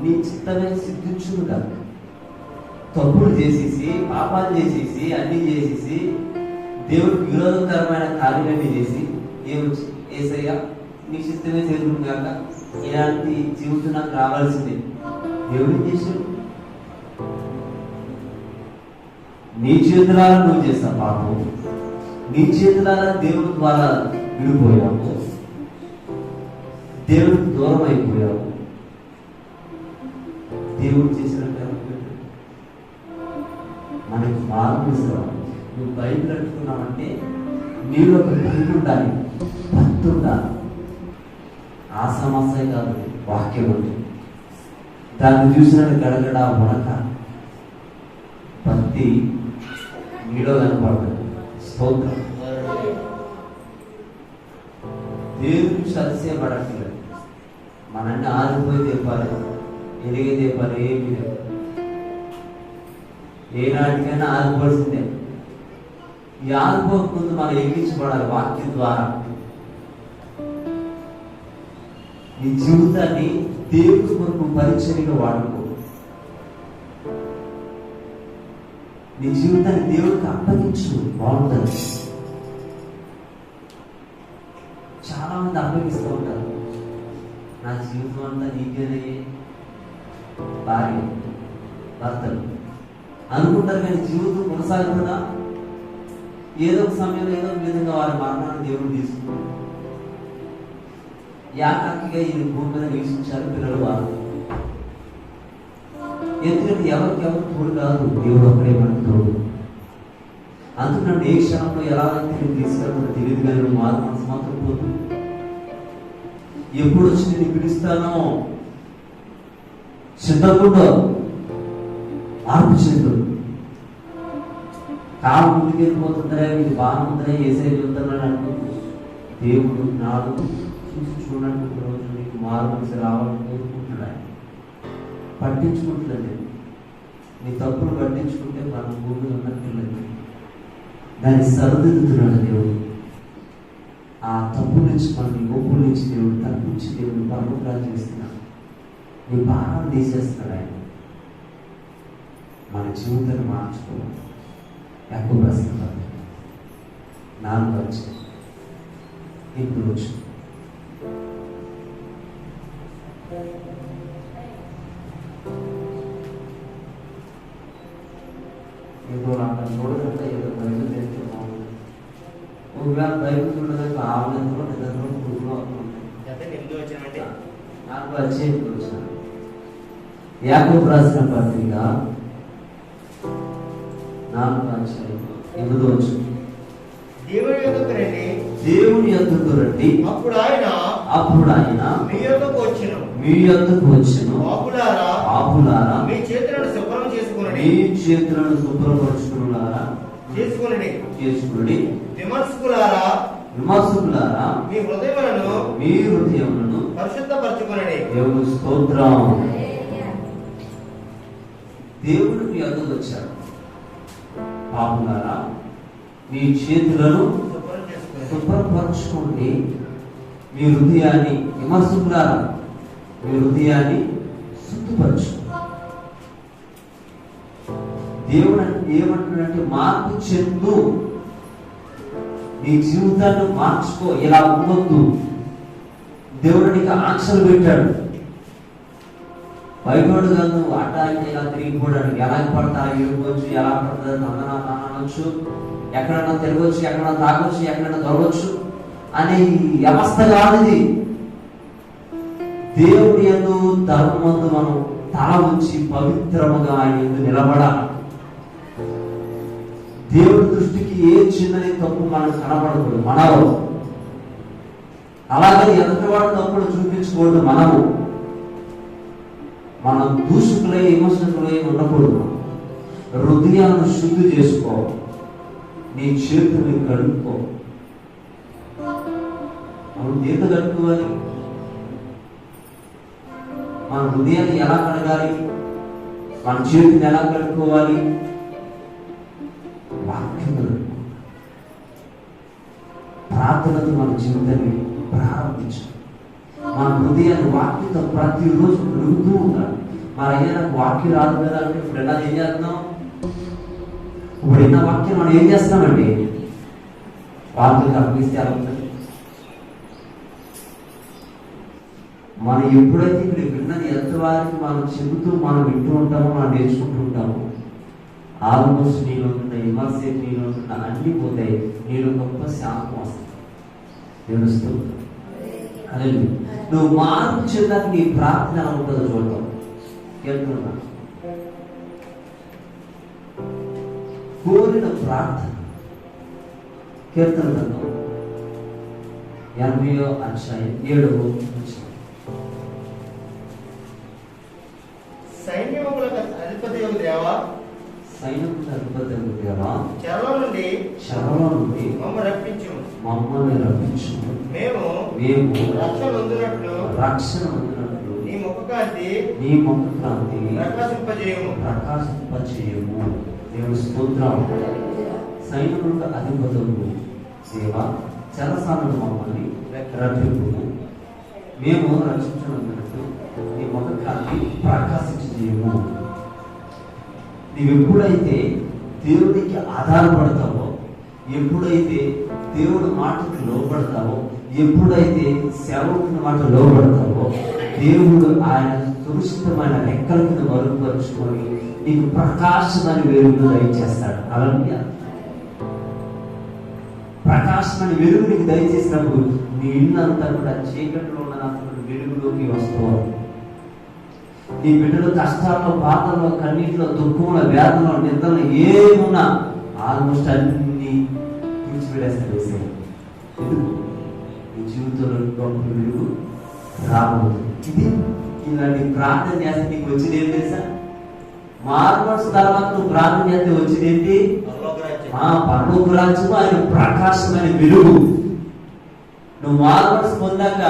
నీ చిత్తమే సిద్ధించుడుగా. తప్పులు చేసేసి, పాపాలు చేసేసి, అన్ని చేసేసి, దేవుడికి విరోధకరమైన కార్యాలన్నీ చేసి ఏమొచ్చి ఏసయ్యా నీ చిత్తమే చేరుకుడు కాక ఇలాంటి జీవితం నాకు రావాల్సిందే. దేవుడు చేసాడు, నీ చేతులారా నువ్వు చేస్తావు పాపం, నీ చేతులారా దేవుడి ద్వారా విడిపోయావు, దేవుడికి దూరం అయిపోయావు. దేవుడు చేసినట్టు మనకి మారుస్తావు. నువ్వు బైబిల్ కట్టుకున్నావంటే నీలో ఒక భక్తి ఉండాలి, భక్తి ఉండాలి. ఆ సమస్య కాదు, వాక్యం ఉంది. దాన్ని చూసినట్టు గడగడ ఉడక భక్తి నీలో కనపడుతుంది. స్తోత్రం. దేవుడి నుంచి అతిశయపడట్లేదు. మనల్ని ఆరిపోయి తెప్పాలి, ఎరిగి తెప్పాలి, ఏమి లేదు. ఏనాటికైనా ఆరిపోవాల్సిందే. ఈ ఆరిపోకముందు మనం ఎక్కించబడాలి వాక్యం ద్వారా. నీ జీవితాన్ని దేవుడి కొరకు పరిచర్యగా వాడుకో. నీ జీవితాన్ని దేవుడికి అప్పగించు, బాగుంటుంది. చాలా మంది అప్పగిస్తూ ఉంటారు, నా జీవితం అంతా నీకేనే భార్య భర్తలు అనుకుంటారు, కానీ జీవితం కొనసాగుతుందా? ఏదో ఒక సమయంలో ఏదో ఒక విధంగా వారి మరణాన్ని దేవుడు తీసుకున్నాడు. యాకాకిగా ఈ భూమి మీద నివసించారు పిల్లలు వారు. ఎందుకంటే ఎవరు తోడు కాదు, దేవుడు ఒక్కడే మనకు తోడు. అందుకని ఏ క్షణంలో ఎలా తిరిగి తీసుకెళ్తారో తెలియదు, కానీ మారు మనసు మాత్రం పోతుంది. ఎప్పుడు వచ్చి నేను పిలుస్తానో సిద్ధకుండా మార్పు చెందు. కాలం ముందుకు వెళ్ళిపోతుందరే, ఇది బాగా ఉందరే, ఏసై చూద్దామని అనుకుంటూ దేవుడు నాడు చూసి చూడండి రోజు నీకు మారు మనసు రావాలని కోరుకుంటున్నాడు. ఆయన పట్టించుకుంటున్నాడు. నీ తప్పులు పట్టించుకుంటే మన భూమి ఉన్నట్లేదు, దాన్ని సరిదిద్దుతున్నాడు దేవుడు. ఆ తప్పు నుంచి మనకి ఒప్పుల నుంచి దేవుడు తప్పించి దేవుడు పరమగ్రాలు చేస్తున్నాడు. నీ భారం తీసేస్తున్నాడు ఆయన. మన జీవితాన్ని మార్చుకోవాలి. ఎక్కువ ప్రశ్న 4 వచ్చి ఇప్పుడు వచ్చి ఏదో అక్కడ చూడదంటే ఏదో బైబిల్ తెచ్చుకున్నాము. ఒకవేళ బైబిల్ చూడదంటే ఆవులందులో నిద్రలో పురుగులో వచ్చానంటే నాకు వచ్చే ఇప్పుడు వచ్చిన యాకోబు రాసిన పత్రిక 4:8 వచ్చి దేవుని యొద్దకు రండి, అప్పుడు ఆయన మీ యొద్దకు వచ్చెను. పాపులారా మీ చేతులను శుభ్రం చేసుకుని చేసుకుని విమర్శకులారా మీ హృదయములను పరిశుద్ధపరచుకునండి. దేవుని స్తోత్రం. దేవుడు మీ యొద్దకు వచ్చాడు. పాపులారా మీ చేతులను శుభ్రపరచుకోండి, మీ హృదయాన్ని విమర్శకులారా మీ హృదయాన్ని శుద్ధిపరచు. దేవుడు ఏమంటున్నాడంటే మార్పు చెందు, నీ జీవితాన్ని మార్చుకో, ఇలా ఉండొద్దు. దేవుడు నీకు ఆంక్షలు పెట్టాడు. బయటోడు కాదు, అడ్డ అంటే ఇలా తిరిగిపోవడానికి ఎలా పడతా ఇరుకోవచ్చు, ఎలా పడుతుంది అనొచ్చు, ఎక్కడన్నా తిరగవచ్చు, ఎక్కడన్నా తాగొచ్చు, ఎక్కడన్నా దొరవచ్చు అనే వ్యవస్థ కాదు ఇది. దేవుడి యందు ధర్మందు మనం తల ఉంచి పవిత్రముగా ఆయన యందు నిలబడాలి. దేవుడి దృష్టికి ఏ చిన్నది తప్పు మనకు కనబడకూడదు మనలో. అలాగే ఎంతవాడు తప్పులు చూపించకూడదు మనము. మనం దూషకులై విమర్శకులై ఉండకూడదు. హృదయాలను శుద్ధి చేసుకో, నీ చేతుల్ని కడుక్కో. మనం దీత కట్టుకోవాలి. మన హృదయాన్ని ఎలా కడగాలి, మన చేతిని ఎలా కడుక్కోవాలి? వాక్యం ప్రార్థనతో మన జీవితాన్ని ప్రారంభించాలి. మన హృదయాన్ని వాక్యంతో ప్రతిరోజు కడుగుతూ ఉండాలి. మరి అయ్యా నాకు వాక్యం రాదు కదా అంటే ఇప్పుడు ఎలా ఏం చేస్తున్నాం? ఇప్పుడు ఎన్న వాక్యం మనం ఏం చేస్తామండి? వాక్యం అర్పిస్తే ఎలా ఉంటుంది? మనం ఎప్పుడైతే ఇక్కడ విన్నది ఎంతవారికి మనం చెబుతూ మనం వింటూ ఉంటామో, మనం నేర్చుకుంటూ ఉంటామో, ఆల్మోస్ట్ నీలో ఉన్న విమర్శ, నీలో ఉన్న అన్ని పోతాయి. నీలో గొప్ప శాంతం వస్తుంది. తెలుస్తూ అదే నువ్వు మార్పు చెందాక నీ ప్రార్థన ఎలా ఉంటుందో చూడతావు. చెప్తున్నా, కోరిన ప్రార్థన. కీర్తన గ్రంథం 80వ అధ్యాయం 7వ వచనం. సైన్యములకు అధిపతియగు దేవా, చెరలో నుండి మమ్మల్ని రప్పించు. మేము రక్షణ పొందినట్లు నీ ముఖ కాంతి ప్రకాశింపజేయము. దేవుని స్తోత్రం. సైన్యములకు అధిపతులు దేవా, చెరసాలను మమ్మల్ని రప్పింపు. మేము రక్షించనున్నట్టు నీ ముఖ కాంతి ప్రకాశించజేయము. నీవెప్పుడైతే దేవుడికి ఆధారపడతావో, ఎప్పుడైతే దేవుడి మాటకు లోపడతావో, ఎప్పుడైతే సేవకుని మాట లోపడతావో, దేవుడు ఆయన సురక్షితమైన రెక్కల కింద మరుగుపరుచుకొని నీకు ప్రకాశమని వెలుగు దయచేస్తాడు. అలాగే ప్రకాశమైన వెలుగు నీకు దయచేసినప్పుడు నీ ఇల్లు అంతా కూడా చీకట్లో ఉన్న వెలుగులోకి వస్తావు. నీ బిడ్డలు కష్టాల్లో, బాధల్లో, కన్నీటిలో, దుఃఖంలో, వ్యాధుల్లో, నిద్రలో ఏమున్నా ఆల్మోస్ట్ అన్ని విడిచిపెట్టేస్తారు. ఎందుకు? నీ జీవితంలో గొప్ప వెలుగు రాబోతుంది. ఇది ఇలాంటి ప్రార్థన చేస్తే నీకు వచ్చింది ఏం తెలుసా? మార్మల్స్ తర్వాత నువ్వు ప్రార్థన చేస్తే వచ్చింది ఏంటి? పరలోక రాజ్యము, ఆయన ప్రకాశమైన వెలుగు. నువ్వు మార్మల్స్ పొందాక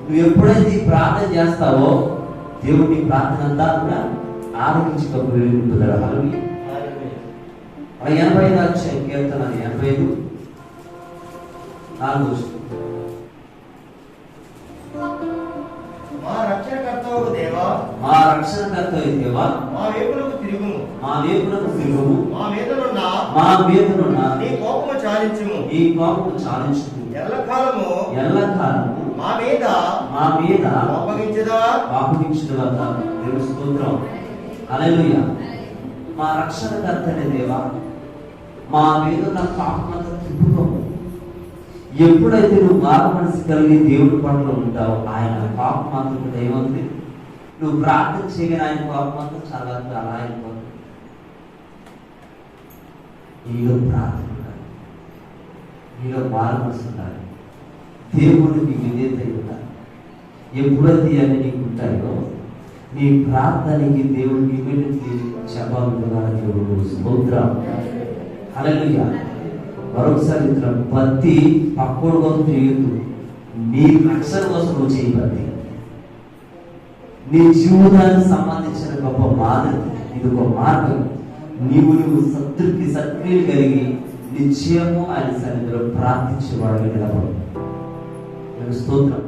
నువ్వు ఎప్పుడైతే ఈ ప్రార్థన చేస్తావో దేవుడు నీ ప్రార్థన అంతా కూడా ఆరోగించి గొప్ప వెలుగు పొందాడు. 85 అధ్యాయం కీర్తన 85 4. మా రక్షణకర్తవు దేవా, మా రక్షణకర్తవు దేవా, మా వైపునకు తిరుగుము, మా వైపునకు తిరుగుము, మా మీదనున్న నీ కోపము చాలించుము, నీ కోపము చాలించుము, ఎల్లకాలము మా మీద అప్పగించదవా. దేవుని స్తోత్రం. హల్లెలూయా. మా రక్షణకర్తనే దేవా, మా మీద ఉన్న పాపమంతా తిప్పుకోము. ఎప్పుడైతే నువ్వు మారు మనసు కలిగి దేవుడి పట్ల ఉంటావు, ఆయన పాపం మాత్రం కూడా ఏమవుతుంది? నువ్వు ప్రార్థన చేయగానే ఆయన పాపం మాత్రం చాలా అలా అయిపోతుంది. నీలో ప్రార్థన ఉండాలి, నీలో మారు మనసు ఉండాలి, దేవుడికి విధేయత ఉండాలి. ఎప్పుడైతే అన్ని నీకు ఉంటాయో నీ ప్రార్థనకి దేవుడికి ఇమీడియట్లీ జవాబు ఇవ్వగల దేవుడు. స్తోత్రం. హల్లెలూయా. మరొకసారి భక్తి పక్కోడు కోసం చేయొద్దు, నీ రక్షణ కోసం నువ్వు చేయి. భక్తి నీ జీవితానికి సంబంధించిన గొప్ప మాదిరి, ఇది ఒక మార్గం. నువ్వు సంతృప్తి సక్రియ కలిగి నిశ్చయము ఆయన సన్నిధిలో ప్రార్థించేవాడు నిలబడు. స్తోత్రం.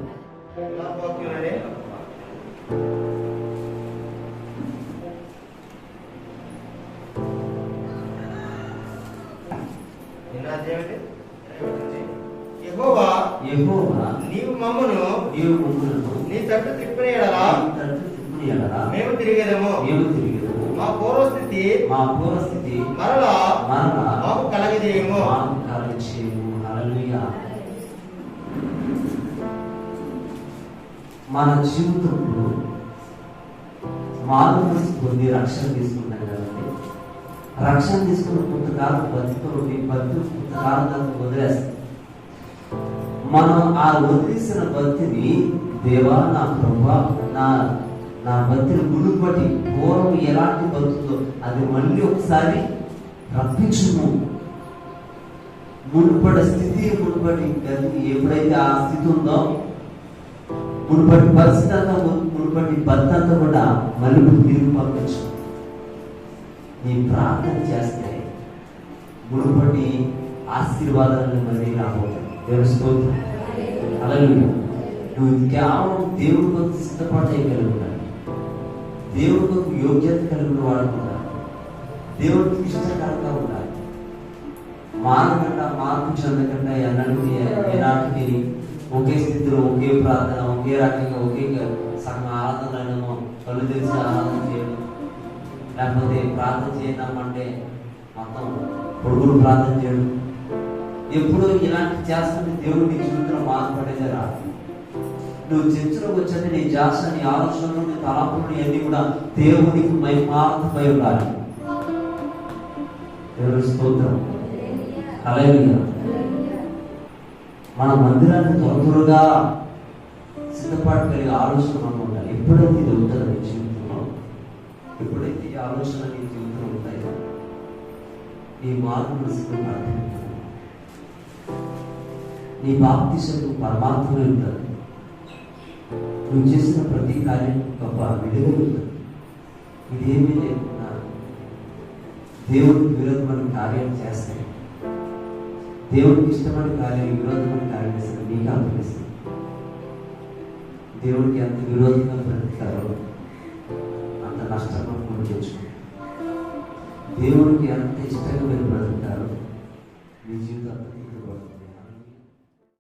నీవు మమ్మను నీ తట్టు తిప్పిన యెడల మేము తిరిగేదము. మా పూర్వస్థితి మరలా మాకు కలగజేయము. మన జీవితంలో మారు మనసు పొంది రక్షణ తీసుకుంటాం కదండి. రక్షణ తీసుకున్న కొంతకాలం బతుకుని కొంతకాలం దాకా వదిలేస్తాం. మనం ఆ వదిలేసిన భక్తిని, దేవా నా ప్రభా నా భక్తిని మునుపటి పూర్వం ఎలాంటి భక్తుతో అది మళ్ళీ ఒకసారి రప్పించుము. మునుపటి స్థితి, మునుపటి గతి ఎప్పుడైతే ఆ స్థితి ఉందో, మునుపటి పరిస్థితి అంతా, మునుపటి భర్త అంతా కూడా మళ్ళీ తిరిగి పంపించు. నీ ప్రార్థన చేస్తే మునుపటి ఆశీర్వాదాలను మళ్ళీ రాబోతుంది. స్తోత్రం. హల్లెలూయా. నువ్వు కేవలం దేవుడి కొరకు సిద్ధపడగలిగి ఉండాలి, దేవుడి కొరకు యోగ్యత కలిగిన వాడు ఉండాలి, దేవుడికి ఇష్టకరంగా ఉండాలి. మార్పు చెందకుండా ఎలాంటి ఒకే స్థితిలో ఒకే ప్రార్థన, ఒకే రకంగా ఒకే సగం ఆరాధనలను కళ్ళు తెలిసి ఆరాధన చేయడం, లేకపోతే ప్రార్థన చేయడం మొత్తం పొడుగులు ప్రార్థన చేయడం, ఎప్పుడు ఇలాంటి చేస్తుంటే దేవుడి జీవితంలో మార్పడేదే రాదు. నువ్వు చర్చలోకి వచ్చే నీ జాస, నీ ఆలోచనలు, నీ తలాపులు అన్ని కూడా దేవునికి మహిమార్థమై ఉండాలి. దేవుడి స్తోత్రం. హల్లెలూయా. మన మందిరాన్ని త్వరగా సిద్ధపాటు కలిగే ఆలోచన మనం ఉండాలి. ఎప్పుడైతే ఇది ఉంటుందో నీ జీవితంలో, ఎప్పుడైతే ఈ ఆలోచన నీ జీవితంలో ఉంటాయో నీ మార్పు మనసు నీ బాప్తిసము పరమాత్మనే ఉంటుంది. నువ్వు చేసిన ప్రతి కార్యం గొప్ప విలువ ఉంటుంది. ఇదేమీ లేకుండా దేవుడికి విరోధమైన కార్యాలు చేస్తాయి, దేవుడికి ఇష్టమైన కార్యాలు విరోధమైన కార్యం చేస్తాయి. నీకు అనిపిస్తుంది దేవుడికి ఎంత విరోధంగా బ్రతికారో అంత నష్టంగా కూడా తెచ్చుకుంటారు. దేవుడికి ఎంత ఇష్టంగా మీరు బ్రతుకుతారో మీ జీవితం అంత తీసుకోబడుతుంది.